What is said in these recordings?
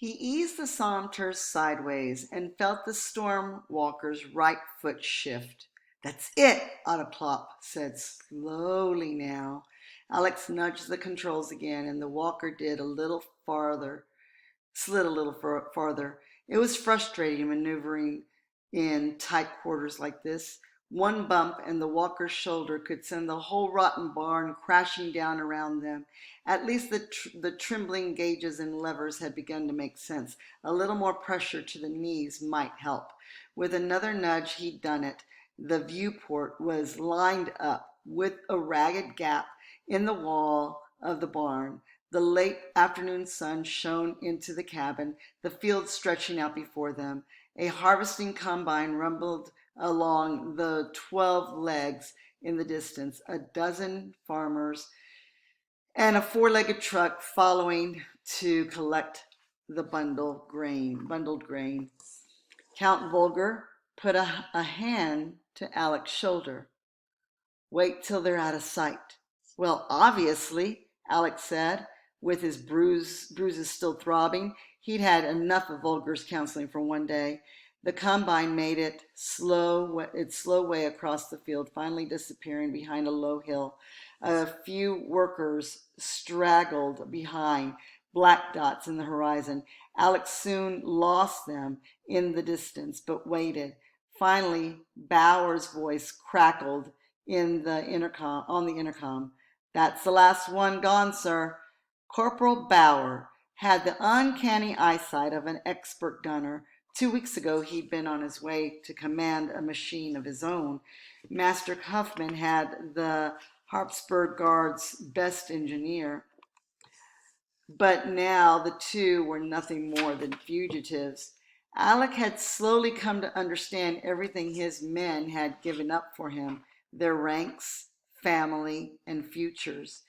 He eased the saunter sideways and felt the storm walker's right foot shift. "That's it," Autoplop said slowly now. Alex nudged the controls again, and the walker slid a little farther. It was frustrating maneuvering in tight quarters like this. One bump and the walker's shoulder could send the whole rotten barn crashing down around them. At least the trembling gauges and levers had begun to make sense. A little more pressure to the knees might help. With another nudge, he'd done it. The viewport was lined up with a ragged gap in the wall of the barn. The late afternoon sun shone into the cabin, the fields stretching out before them. A harvesting combine rumbled along the 12 legs in the distance, a dozen farmers and a four-legged truck following to collect the bundled grain. Count Volger put a hand to Alec's shoulder. "Wait till they're out of sight." "Well, obviously," Alex said, with his bruises still throbbing. He'd had enough of Volger's counseling for one day. The combine made its slow way across the field, finally disappearing behind a low hill. A few workers straggled behind, black dots in the horizon. Alex soon lost them in the distance, but waited. Finally, Bauer's voice crackled on the intercom. "That's the last one gone, sir." Corporal Bauer had the uncanny eyesight of an expert gunner. 2 weeks ago, he'd been on his way to command a machine of his own. Master Huffman had the Harpsburg Guard's best engineer. But now the two were nothing more than fugitives. Alec had slowly come to understand everything his men had given up for him, their ranks, family, and futures.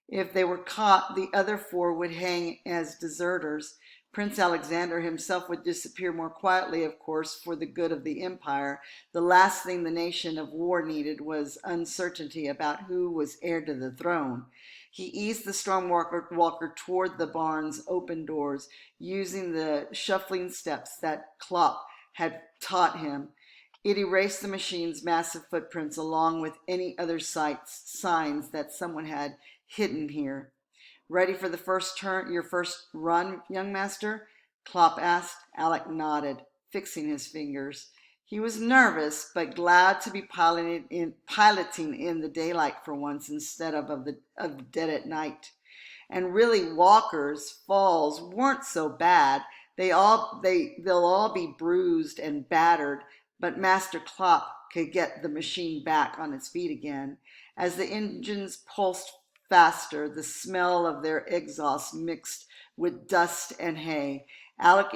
If they were caught, the other four would hang as deserters. Prince Alexander himself would disappear more quietly, of course, for the good of the empire. The last thing the nation of war needed was uncertainty about who was heir to the throne. He eased the stormwalker toward the barn's open doors, using the shuffling steps that Klopp had taught him. It erased the machine's massive footprints along with any other signs that someone had hidden here. "Ready for your first run, young master?" Klopp asked. Alec nodded, fixing his fingers. He was nervous, but glad to be piloting in the daylight for once instead of dead at night. And really, Walker's falls weren't so bad. They'll all be bruised and battered, but Master Klopp could get the machine back on its feet again. As the engines pulsed faster, the smell of their exhaust mixed with dust and hay. Alec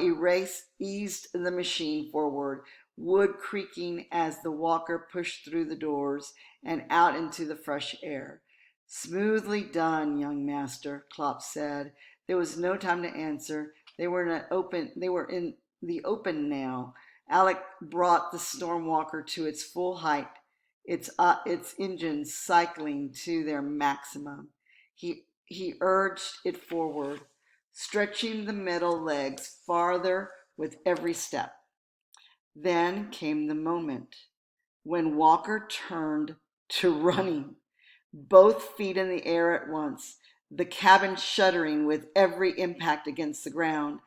eased the machine forward, wood creaking as the walker pushed through the doors and out into the fresh air. "Smoothly done, young master," Klopp said. There was no time to answer. They were in the open now. Alec brought the stormwalker to its full height, its engines cycling to their maximum. He urged it forward, stretching the metal legs farther with every step. Then came the moment when Walker turned to running, both feet in the air at once, the cabin shuddering with every impact against the ground.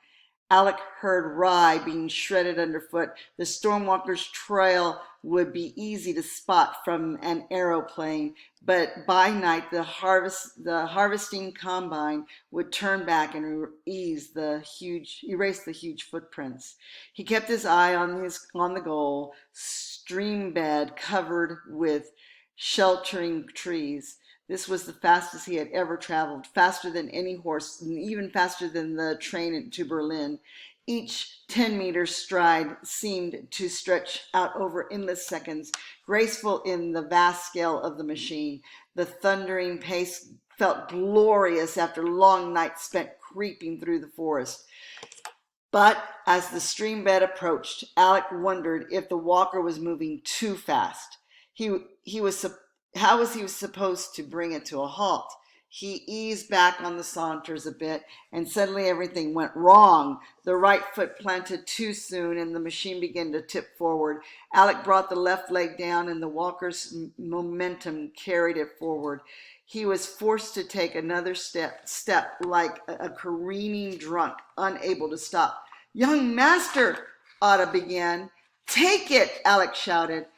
Alec heard rye being shredded underfoot. The stormwalker's trail would be easy to spot from an aeroplane, but by night the harvesting combine would turn back and erase the huge footprints. He kept his eye on the goal, stream bed covered with sheltering trees. This was the fastest he had ever traveled, faster than any horse, and even faster than the train to Berlin. Each 10-meter stride seemed to stretch out over endless seconds, graceful in the vast scale of the machine. The thundering pace felt glorious after long nights spent creeping through the forest. But as the stream bed approached, Alec wondered if the walker was moving too fast. How was he supposed to bring it to a halt? He eased back on the saunters a bit, and suddenly everything went wrong. The right foot planted too soon, and the machine began to tip forward. Alec brought the left leg down, and the walker's momentum carried it forward. He was forced to take another step like a careening drunk, unable to stop. "Young master," Otto began. "Take it," Alec shouted.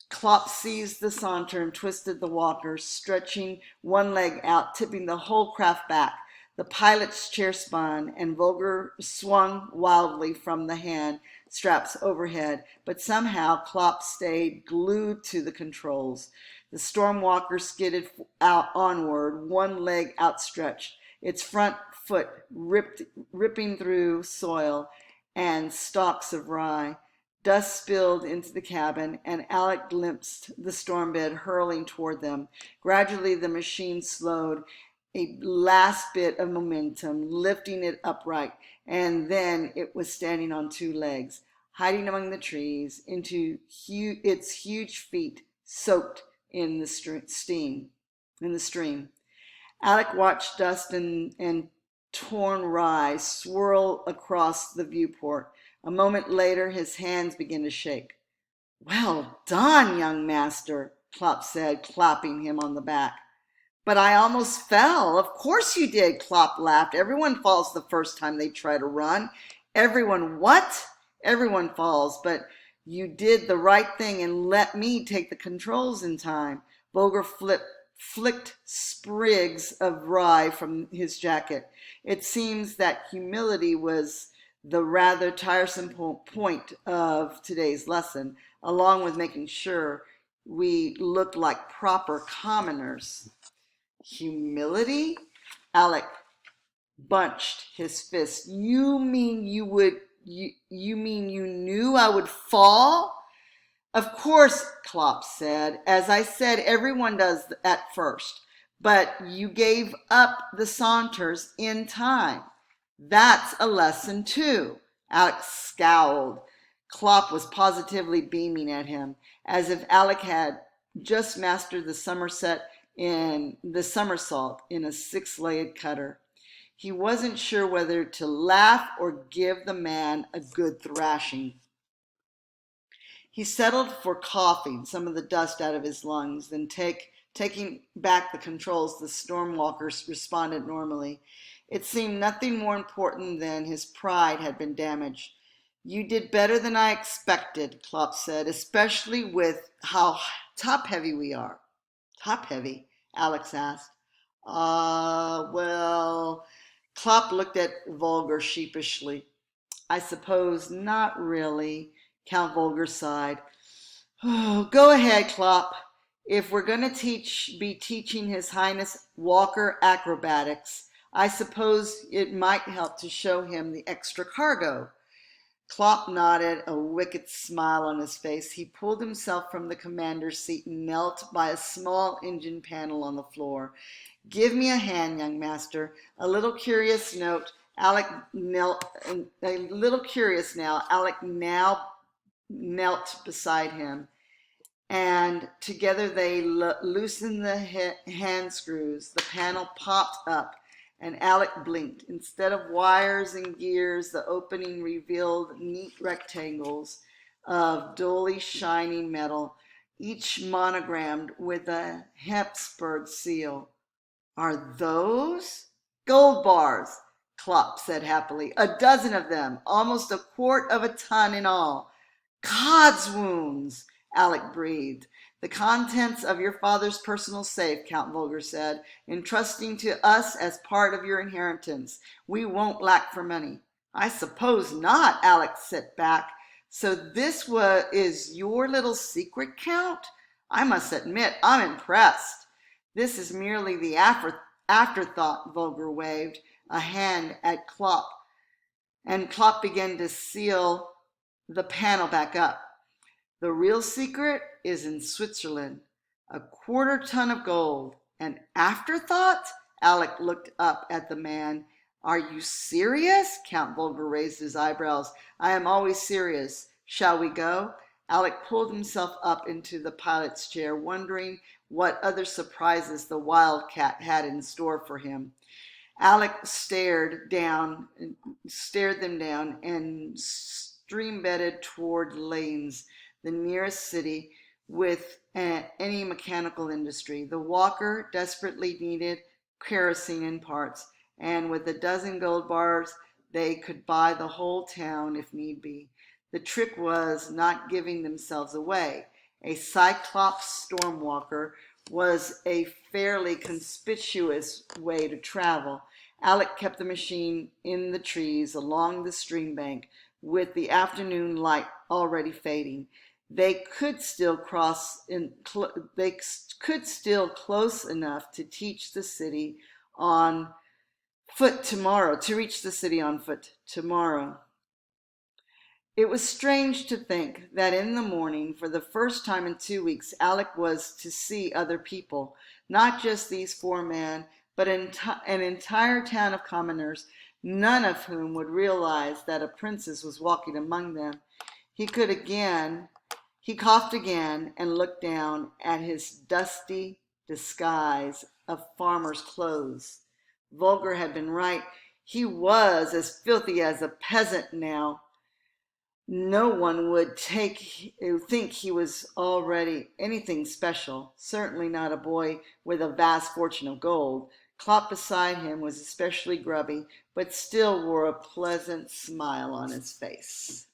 Klopp seized the saunter and twisted the walker, stretching one leg out, tipping the whole craft back. The pilot's chair spun, and Vogler swung wildly from the hand straps overhead, but somehow Klopp stayed glued to the controls. The storm walker skidded out onward, one leg outstretched, its front foot ripping through soil and stalks of rye. Dust spilled into the cabin, and Alec glimpsed the storm bed hurling toward them. Gradually, the machine slowed, a last bit of momentum, lifting it upright, and then it was standing on two legs, hiding among the trees, into its huge feet soaked in the stream. Alec watched dust and torn rye swirl across the viewport. A moment later, his hands began to shake. "Well done, young master," Klopp said, clapping him on the back. "But I almost fell." "Of course you did," Klopp laughed. "Everyone falls the first time they try to run." "Everyone what?" "Everyone falls, but you did the right thing and let me take the controls in time." Vogler flicked sprigs of rye from his jacket. It seems that humility was the rather tiresome point of today's lesson, along with making sure we looked like proper commoners. Humility? Alec bunched his fist. You mean you knew I would fall?" "Of course," Klopp said. "As I said, everyone does at first. But you gave up the saunters in time. That's a lesson too." Alec scowled. Klopp was positively beaming at him, as if Alec had just mastered the somersault in a six-legged cutter. He wasn't sure whether to laugh or give the man a good thrashing. He settled for coughing some of the dust out of his lungs, then taking back the controls, the storm walkers responded normally. It seemed nothing more important than his pride had been damaged. "You did better than I expected," Klopp said, "especially with how top-heavy we are." "Top-heavy?" Alex asked. Well, Klopp looked at Vogler sheepishly. "I suppose not really." Count Vogler sighed. "Oh, go ahead, Klopp. If we're going to be teaching His Highness Walker acrobatics, I suppose it might help to show him the extra cargo." Klopp nodded, a wicked smile on his face. He pulled himself from the commander's seat and knelt by a small engine panel on the floor. "Give me a hand, young master." A little curious now, Alec knelt beside him, and together they loosened the hand screws. The panel popped up, and Alec blinked. Instead of wires and gears, the opening revealed neat rectangles of dully shining metal, each monogrammed with a Hapsburg seal. "Are those?" "Gold bars," Klopp said happily. "A dozen of them, almost a quart of a ton in all." "God's wounds," Alec breathed. "The contents of your father's personal safe," Count Vogler said, "entrusting to us as part of your inheritance. We won't lack for money." "I suppose not," Alec sat back. "So this is your little secret, Count? I must admit, I'm impressed." "This is merely the afterthought," Vogler waved a hand at Klopp, and Klopp began to seal the panel back up. "The real secret is in Switzerland. A quarter ton of gold. An afterthought?" Alec looked up at the man. "Are you serious?" Count Vogler raised his eyebrows. "I am always serious. Shall we go?" Alec pulled himself up into the pilot's chair, wondering what other surprises the wildcat had in store for him. Alec stared them down, and stream-bedded toward Lanes, the nearest city with any mechanical industry. The walker desperately needed kerosene and parts, and with a dozen gold bars, they could buy the whole town if need be. The trick was not giving themselves away. A Cyclops stormwalker was a fairly conspicuous way to travel. Alec kept the machine in the trees along the stream bank, with the afternoon light already fading. They could still close enough to reach the city on foot tomorrow. It was strange to think that in the morning, for the first time in 2 weeks, Alec was to see other people, not just these four men, but an entire town of commoners, none of whom would realize that a princess was walking among them. He coughed again and looked down at his dusty disguise of farmer's clothes. Vulgar had been right. He was as filthy as a peasant now. No one would think he was already anything special, certainly not a boy with a vast fortune of gold. Clop beside him was especially grubby, but still wore a pleasant smile on his face.